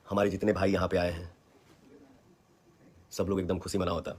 हमारे जितने भाई यहाँ पे आए हैं सब लोग एकदम खुशी मना होता।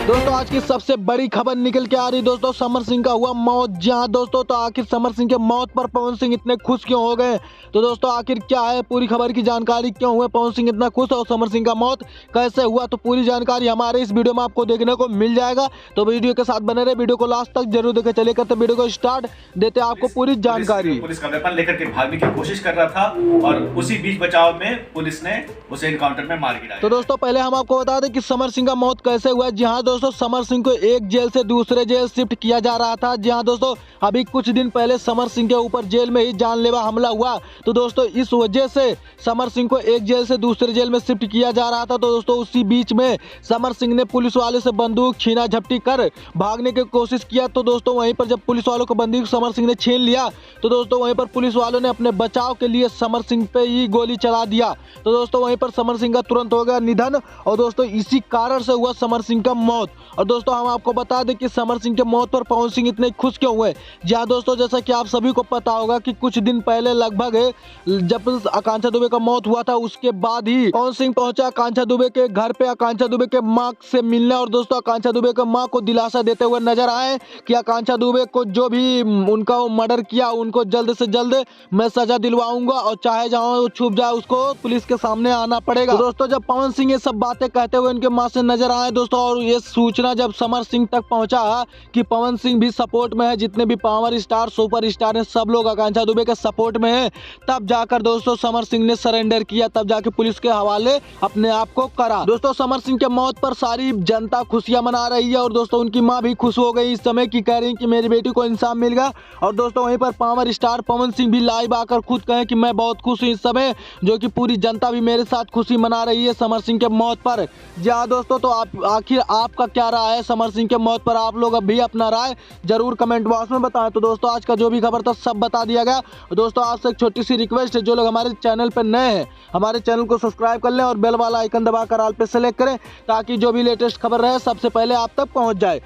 दोस्तों आज की सबसे बड़ी खबर निकल के आ रही दोस्तों, समर सिंह का हुआ मौत। जी हाँ दोस्तों, तो आखिर समर सिंह के मौत पर पवन सिंह इतने खुश क्यों हो गए? तो दोस्तों आखिर क्या है पूरी खबर की जानकारी, क्यों हुए पवन सिंह इतना खुश और समर सिंह का मौत कैसे हुआ, तो पूरी जानकारी हमारे इस वीडियो में आपको देखने को मिल जाएगा। तो वीडियो के साथ बने रहे, वीडियो को लास्ट तक जरूर देखे। चले करते वीडियो को स्टार्ट, देते आपको पूरी जानकारी। पुलिस का वेपन लेकर के भागने की कोशिश कर रहा था और उसी बीच बचाव में पुलिस ने उसे एनकाउंटर में मार गिराया। तो दोस्तों पहले हम आपको बता दें कि समर सिंह का मौत कैसे हुआ। जी हाँ दोस्तों, समर सिंह को एक जेल से दूसरे जेल शिफ्ट किया जा रहा था। जी हाँ दोस्तों, अभी कुछ दिन पहले समर सिंह के ऊपर जेल में ही जानलेवा हमला हुआ। तो दोस्तों इस वजह से समर सिंह को एक जेल से दूसरे जेल में शिफ्ट किया जा रहा था। तो दोस्तों उसी बीच में समर सिंह ने पुलिस वाले से बंदूक छीना झपटी कर भागने की कोशिश किया। तो दोस्तों वहीं पर जब पुलिस वालों को बंदूक समर सिंह ने छीन लिया तो दोस्तों वहीं पर पुलिस वालों ने अपने बचाव के लिए समर सिंह पे ही गोली चला दिया। तो दोस्तों वहीं पर समर सिंह का तुरंत हो गया निधन और दोस्तों इसी कारण से हुआ समर सिंह का मौत। और दोस्तों हम आपको बता दें कि समर सिंह के मौत पर पवन सिंह इतने खुश क्यों हुए। जी हाँ दोस्तों, जैसा कि आप सभी को पता होगा कि कुछ दिन पहले लगभग जब आकांक्षा दुबे का मौत हुआ था उसके बाद ही पवन सिंह पहुंचा आकांक्षा दुबे के घर पे, आकांक्षा दुबे के मां से मिलने। और दोस्तों आकांक्षा दुबे के मां को दिलासा देते हुए नजर आए कि आकांक्षा दुबे को जो भी उनका मर्डर किया उनको जल्द से जल्द मैं सजा दिलवाऊंगा और चाहे जहां वो छुप जाए उसको पुलिस के सामने आना पड़ेगा। तो दोस्तों जब पवन सिंह ये सब बातें कहते हुए उनके मां से नजर आए दोस्तों, और ये सूचना जब समर सिंह तक पहुंचा कि पवन सिंह भी सपोर्ट में है, जितने भी पावर स्टार सुपर स्टार हैं सब लोग आकांक्षा दुबे के सपोर्ट में है, तब जाकर दोस्तों समर सिंह ने सरेंडर किया, तब जाके पुलिस के हवाले अपने आप को करा। दोस्तों समर सिंह के मौत पर सारी जनता खुशियां मना रही है और दोस्तों उनकी मां भी खुश हो गई इस समय की, कह रही कि मेरी बेटी को इंसाफ मिल गया। और दोस्तों वहीं पर पावर स्टार पवन सिंह भी लाइव आकर खुद कहे कि मैं बहुत खुश हूँ इस समय, जो कि पूरी जनता भी मेरे साथ खुशी मना रही है समर सिंह के मौत पर। जी हाँ दोस्तों, तो आखिर आपका क्या राय है समर सिंह के मौत पर? आप लोग अभी अपना राय जरूर कमेंट बॉक्स में बताएं। तो दोस्तों आज का जो भी खबर था सब बता दिया गया। दोस्तों आपसे एक छोटी सी रिक्वेस्ट है, जो लोग हमारे चैनल पर नए हैं हमारे चैनल को सब्सक्राइब कर लें और बेल वाला आइकन दबाकर ऑल पे सेलेक्ट करें ताकि जो भी लेटेस्ट खबर रहे सबसे पहले आप तक पहुंच जाए।